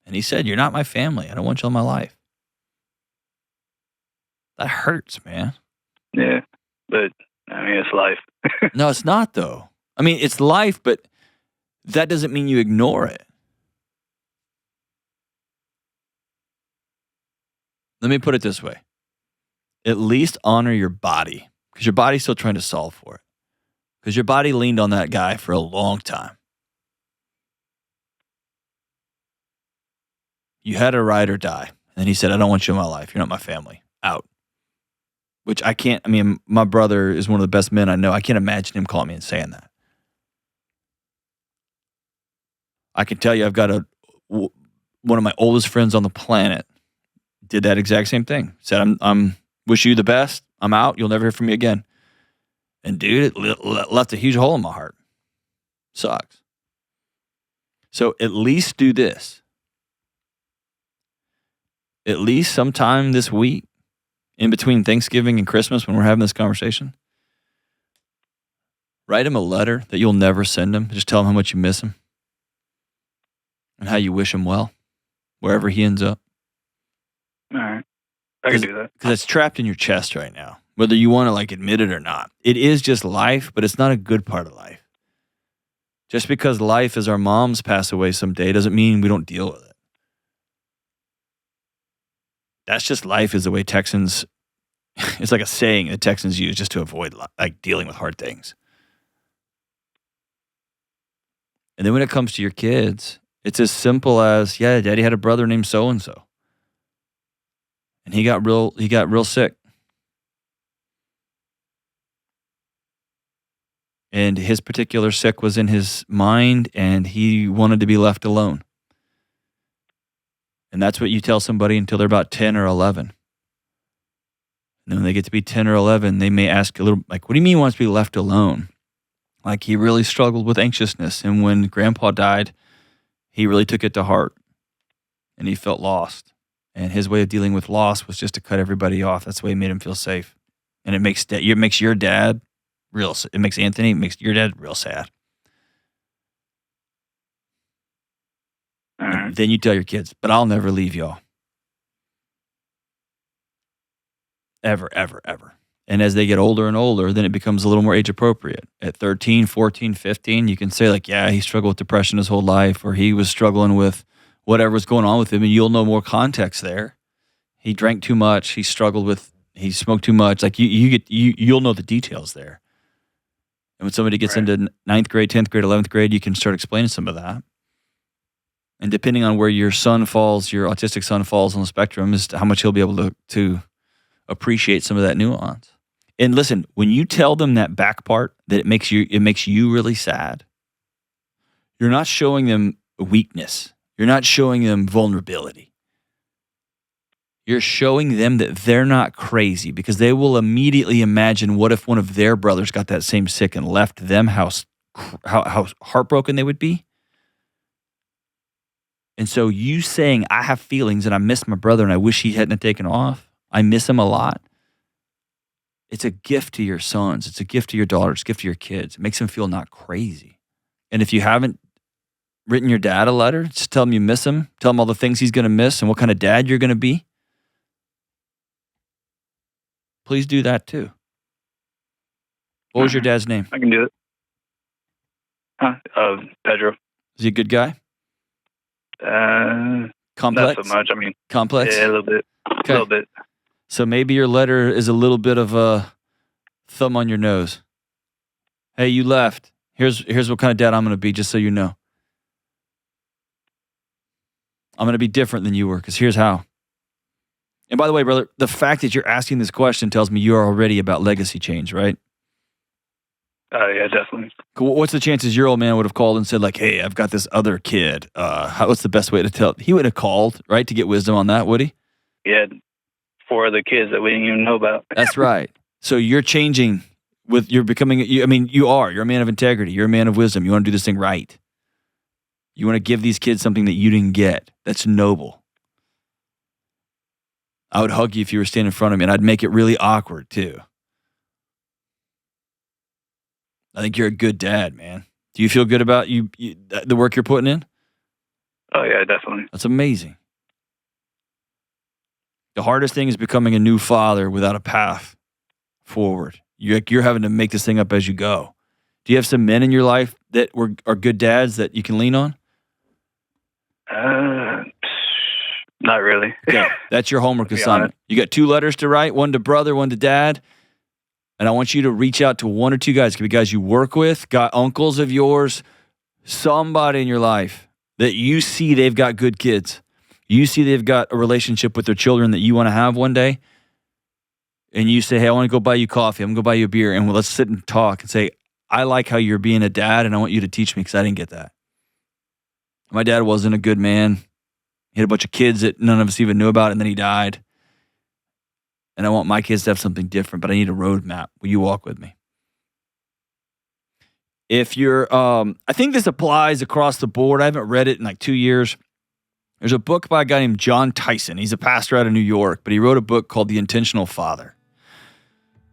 And he said, "You're not my family. I don't want you in my life." That hurts, man. Yeah, but I mean, it's life. No, it's not, though. I mean, it's life, but that doesn't mean you ignore it. Let me put it this way. At least honor your body, because your body's still trying to solve for it. Because your body leaned on that guy for a long time. You had a ride or die. And he said, "I don't want you in my life. You're not my family. Out." Which I can't, I mean, my brother is one of the best men I know. I can't imagine him calling me and saying that. I can tell you, I've got one of my oldest friends on the planet did that exact same thing. Said, I'm wish you the best. I'm out. You'll never hear from me again. And dude, it left a huge hole in my heart. Sucks. So at least do this. At least sometime this week, in between Thanksgiving and Christmas, when we're having this conversation, write him a letter that you'll never send him. Just tell him how much you miss him and how you wish him well, wherever he ends up. All right. I can do that. Because it's trapped in your chest right now, whether you want to admit it or not. It is just life, but it's not a good part of life. Just because life is our moms pass away someday doesn't mean we don't deal with it. That's just life, is the way Texans, it's like a saying that Texans use just to avoid dealing with hard things. And then when it comes to your kids, it's as simple as, yeah, Daddy had a brother named so-and-so. And he got real sick. And his particular sick was in his mind, and he wanted to be left alone. And that's what you tell somebody until they're about 10 or 11. And then when they get to be 10 or 11, they may ask a little, what do you mean he wants to be left alone? Like, he really struggled with anxiousness. And when Grandpa died, he really took it to heart. And he felt lost. And his way of dealing with loss was just to cut everybody off. That's the way he made him feel safe. And it makes your dad it makes your dad real sad. All right. Then you tell your kids, but I'll never leave y'all. Ever, ever, ever. And as they get older and older, then it becomes a little more age appropriate. At 13, 14, 15, you can say yeah, he struggled with depression his whole life, or he was struggling with whatever was going on with him, and you'll know more context there. He drank too much. He smoked too much. You'll know the details there. And when somebody gets into 9th grade, 10th grade, 11th grade, you can start explaining some of that. And depending on where your autistic son falls on the spectrum, is how much he'll be able to appreciate some of that nuance. And listen, when you tell them that back part, that it makes you really sad, you're not showing them weakness. You're not showing them vulnerability. You're showing them that they're not crazy, because they will immediately imagine, what if one of their brothers got that same sick and left them, how heartbroken they would be. And so you saying, I have feelings and I miss my brother and I wish he hadn't taken off. I miss him a lot. It's a gift to your sons. It's a gift to your daughters. It's a gift to your kids. It makes them feel not crazy. And if you haven't written your dad a letter, just tell him you miss him. Tell him all the things he's going to miss and what kind of dad you're going to be. Please do that too. What was your dad's name? I can do it. Pedro. Is he a good guy? Complex? Not so much. I mean, complex? Yeah, a little bit. Okay. A little bit. So maybe your letter is a little bit of a thumb on your nose. Hey, you left. Here's what kind of dad I'm going to be, just so you know. I'm going to be different than you were, because here's how. And by the way, brother, the fact that you're asking this question tells me you're already about legacy change, right? Yeah, definitely. What's the chances your old man would have called and said, like, hey, I've got this other kid. What's the best way to tell? He would have called, right, to get wisdom on that, would he? Yeah, 4 other kids that we didn't even know about. That's right. So you're changing you're becoming, you're a man of integrity. You're a man of wisdom. You want to do this thing right. You want to give these kids something that you didn't get. That's noble. I would hug you if you were standing in front of me, and I'd make it really awkward too. I think you're a good dad, man. Do you feel good about the work you're putting in? Oh, yeah, definitely. That's amazing. The hardest thing is becoming a new father without a path forward. You're having to make this thing up as you go. Do you have some men in your life that are good dads that you can lean on? Not really. Okay, that's your homework assignment. You got 2 letters to write, one to brother, one to dad. And I want you to reach out to 1 or 2 guys. It could be guys you work with, got uncles of yours, somebody in your life that you see they've got good kids. You see they've got a relationship with their children that you want to have one day. And you say, hey, I want to go buy you coffee. I'm going to go buy you a beer. And let's sit and talk and say, I like how you're being a dad, and I want you to teach me because I didn't get that. My dad wasn't a good man. He had a bunch of kids that none of us even knew about, and then he died. And I want my kids to have something different, but I need a roadmap. Will you walk with me? If you're, I think this applies across the board. I haven't read it in like 2 years. There's a book by a guy named John Tyson. He's a pastor out of New York, but he wrote a book called The Intentional Father.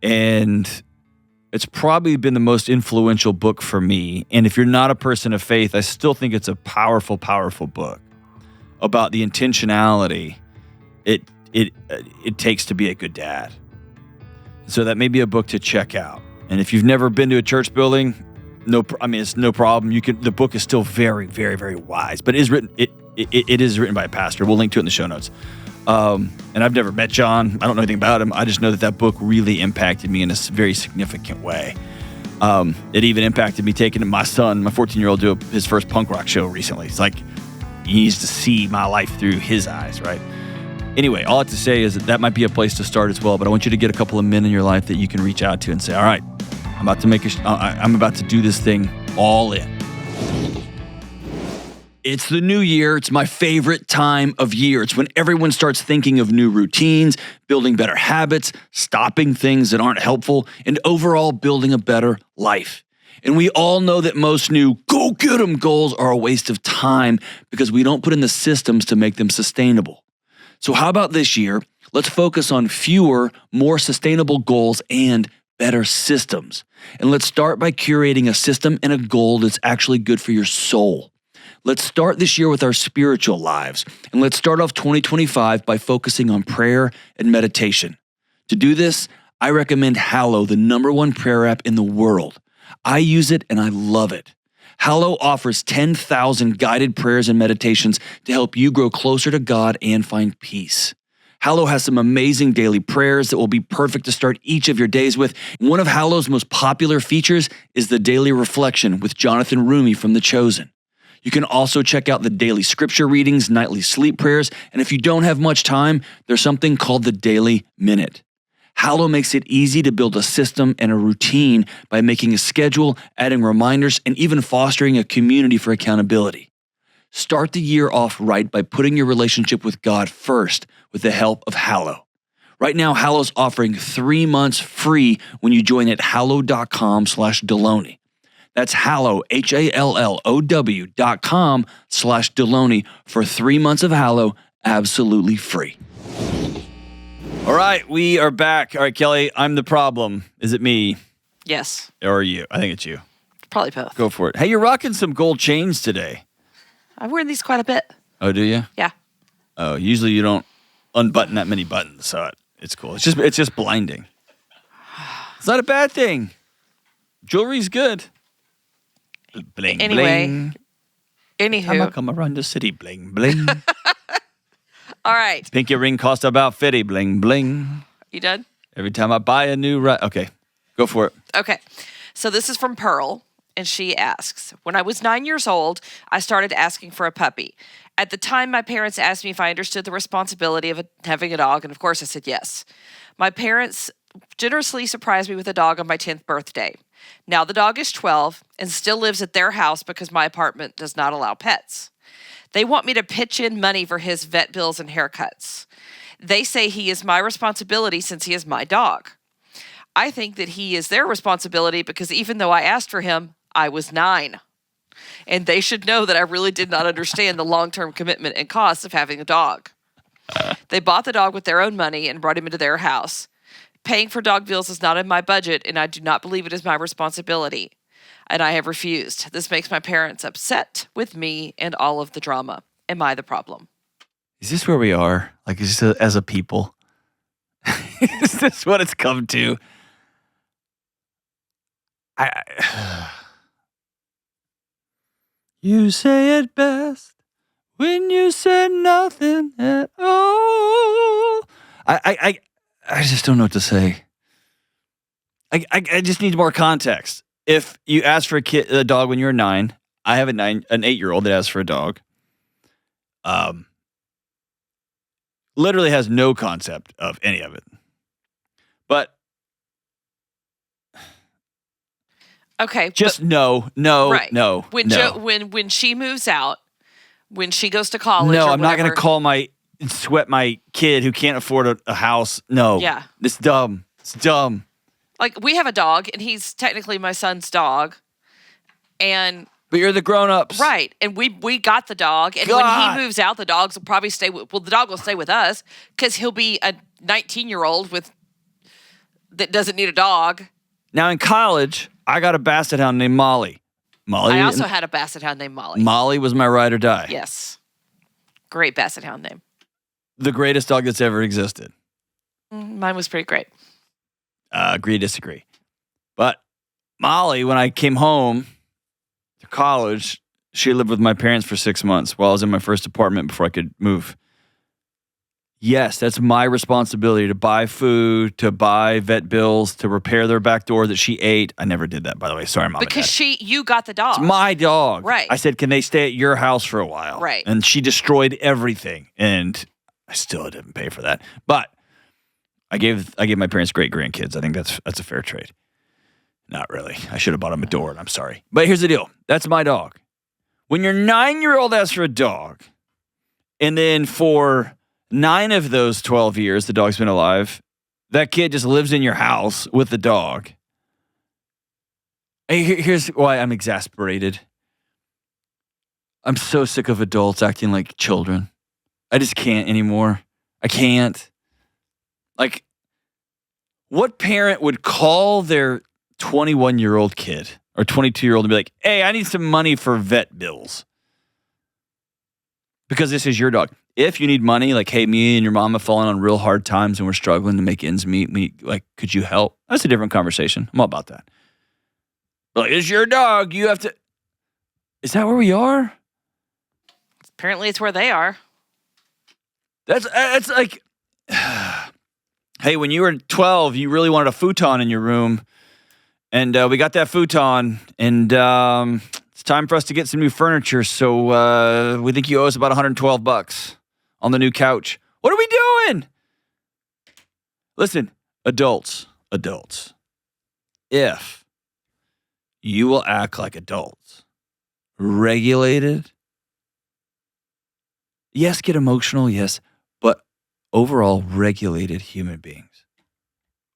And it's probably been the most influential book for me. And if you're not a person of faith, I still think it's a powerful, powerful book about the intentionality it takes to be a good dad. So that may be a book to check out. And if you've never been to a church building, it's no problem. The book is still very, very, very wise, but it is written by a pastor. We'll link to it in the show notes. And I've never met John. I don't know anything about him. I just know that book really impacted me in a very significant way. It even impacted me taking my son, my 14-year-old, to his first punk rock show recently. It's like he needs to see my life through his eyes, right? Anyway, all I have to say is that might be a place to start as well, but I want you to get a couple of men in your life that you can reach out to and say, all right, I'm about to do this thing all in. It's the new year. It's my favorite time of year. It's when everyone starts thinking of new routines, building better habits, stopping things that aren't helpful, and overall building a better life. And we all know that most new go-get-em goals are a waste of time because we don't put in the systems to make them sustainable. So how about this year, let's focus on fewer, more sustainable goals and better systems. And let's start by curating a system and a goal that's actually good for your soul. Let's start this year with our spiritual lives. And let's start off 2025 by focusing on prayer and meditation. To do this, I recommend Hallow, the #1 prayer app in the world. I use it and I love it. Hallow offers 10,000 guided prayers and meditations to help you grow closer to God and find peace. Hallow has some amazing daily prayers that will be perfect to start each of your days with. One of Hallow's most popular features is the Daily Reflection with Jonathan Rumi from The Chosen. You can also check out the daily scripture readings, nightly sleep prayers, and if you don't have much time, there's something called the Daily Minute. Hallow makes it easy to build a system and a routine by making a schedule, adding reminders, and even fostering a community for accountability. Start the year off right by putting your relationship with God first with the help of Hallow. Right now, Hallow's offering 3 months free when you join at hallow.com/Delony. That's Hallow, HALLOW.com/Delony for 3 months of Hallow absolutely free. All right, we are back. All right, Kelly, I'm the problem. Is it me? Yes. Or are you? I think it's you. Probably both. Go for it. Hey, you're rocking some gold chains today. I've worn these quite a bit. Oh, do you? Yeah. Oh, usually you don't unbutton that many buttons, so it's cool. It's just blinding. It's not a bad thing. Jewelry's good. Bling, Anyway, bling. anywho. I'ma come around the city, bling, bling. All right. Pinky ring cost about 50. Bling, bling. You done? Every time I buy a new okay, go for it. Okay. So this is from Pearl, and she asks, when I was 9 years old, I started asking for a puppy. At the time, my parents asked me if I understood the responsibility of having a dog, and of course I said yes. My parents generously surprised me with a dog on my 10th birthday. Now the dog is 12 and still lives at their house because my apartment does not allow pets. They want me to pitch in money for his vet bills and haircuts. They say he is my responsibility since he is my dog. I think that he is their responsibility because even though I asked for him, I was 9. And they should know that I really did not understand the long-term commitment and costs of having a dog. They bought the dog with their own money and brought him into their house. Paying for dog bills is not in my budget, and I do not believe it is my responsibility. And I have refused. This makes my parents upset with me and all of the drama. Am I the problem? Is this where we are? Like, is this as a people? Is this what it's come to? You say it best when you said nothing at all. I just don't know what to say. I just need more context. If you ask for a dog when you're 9, I have an 8-year-old that asks for a dog. Literally has no concept of any of it. But okay, just but, no. When no. when she moves out, when she goes to college, no, or I'm not going to whatever, sweat my kid who can't afford a house. No, Yeah. it's dumb. It's dumb. Like, we have a dog, and he's technically my son's dog, and But you're the grown-ups, right, and we got the dog, and when he moves out, the dogs will probably stay. The dog will stay with us because he'll be a 19-year-old that doesn't need a dog. Now in college, I got a basset hound named Molly. I also had a basset hound named Molly. Molly was my ride or die. Yes, great basset hound name. The greatest dog that's ever existed. Mine was pretty great. Agree, disagree. But Molly, when I came home to college, she lived with my parents for 6 months while I was in my first apartment before I could move. Yes, that's my responsibility to buy food, to buy vet bills, to repair their back door that she ate. I never did that, by the way. Sorry, Mom. Because you got the dog. It's my dog. Right. I said, can they stay at your house for a while? Right. And she destroyed everything. And I still didn't pay for that. But I gave my parents great grandkids. I think that's a fair trade. Not really. I should have bought them a door, and I'm sorry. But here's the deal. That's my dog. When your 9-year-old asks for a dog, and then for 9 of those 12 years the dog's been alive, that kid just lives in your house with the dog. Hey, here's why I'm exasperated. I'm so sick of adults acting like children. I just can't anymore. I can't. Like, what parent would call their 21-year-old kid or 22-year-old and be like, hey, I need some money for vet bills because this is your dog. If you need money, like, hey, me and your mom have fallen on real hard times and we're struggling to make ends meet, could you help? That's a different conversation. I'm all about that. But like, it's your dog. You have to. Is that where we are? Apparently, it's where they are. That's like, hey, when you were 12, you really wanted a futon in your room. And we got that futon. And it's time for us to get some new furniture. So we think you owe us about $112 on the new couch. What are we doing? Listen, adults. If you will act like adults, regulated, yes, get emotional, yes, but overall regulated human beings.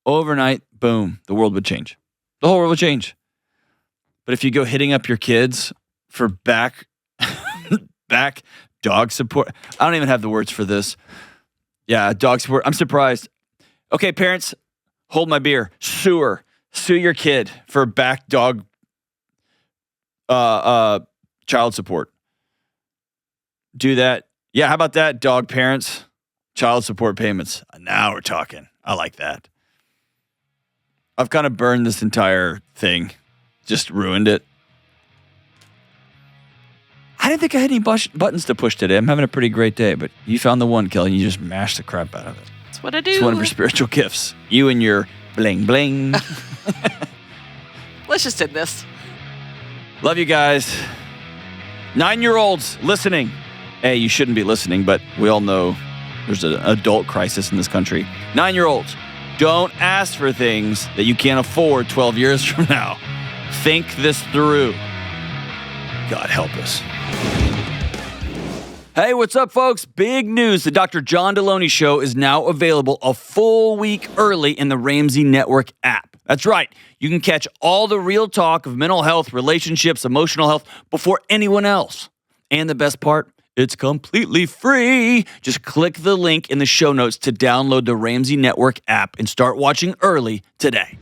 Overnight, boom, the world would change. The whole world would change. But if you go hitting up your kids for back dog support, I don't even have the words for this. Yeah, dog support. I'm surprised. Okay, parents, hold my beer. Sue your kid for back dog child support. Do that. Yeah, how about that, dog parents? Child support payments. Now we're talking. I like that. I've kind of burned this entire thing. Just ruined it. I didn't think I had any buttons to push today. I'm having a pretty great day, but you found the one, Kelly, and you just mashed the crap out of it. That's what I do. It's one of your spiritual gifts. You and your bling bling. Let's just end this. Love you guys. 9-year-olds listening. Hey, you shouldn't be listening, but we all know there's an adult crisis in this country. 9-year-olds, don't ask for things that you can't afford 12 years from now. Think this through. God help us. Hey, what's up, folks? Big news. The Dr. John Delony Show is now available a full week early in the Ramsey Network app. That's right. You can catch all the real talk of mental health, relationships, emotional health before anyone else. And the best part, it's completely free. Just click the link in the show notes to download the Ramsey Network app and start watching early today.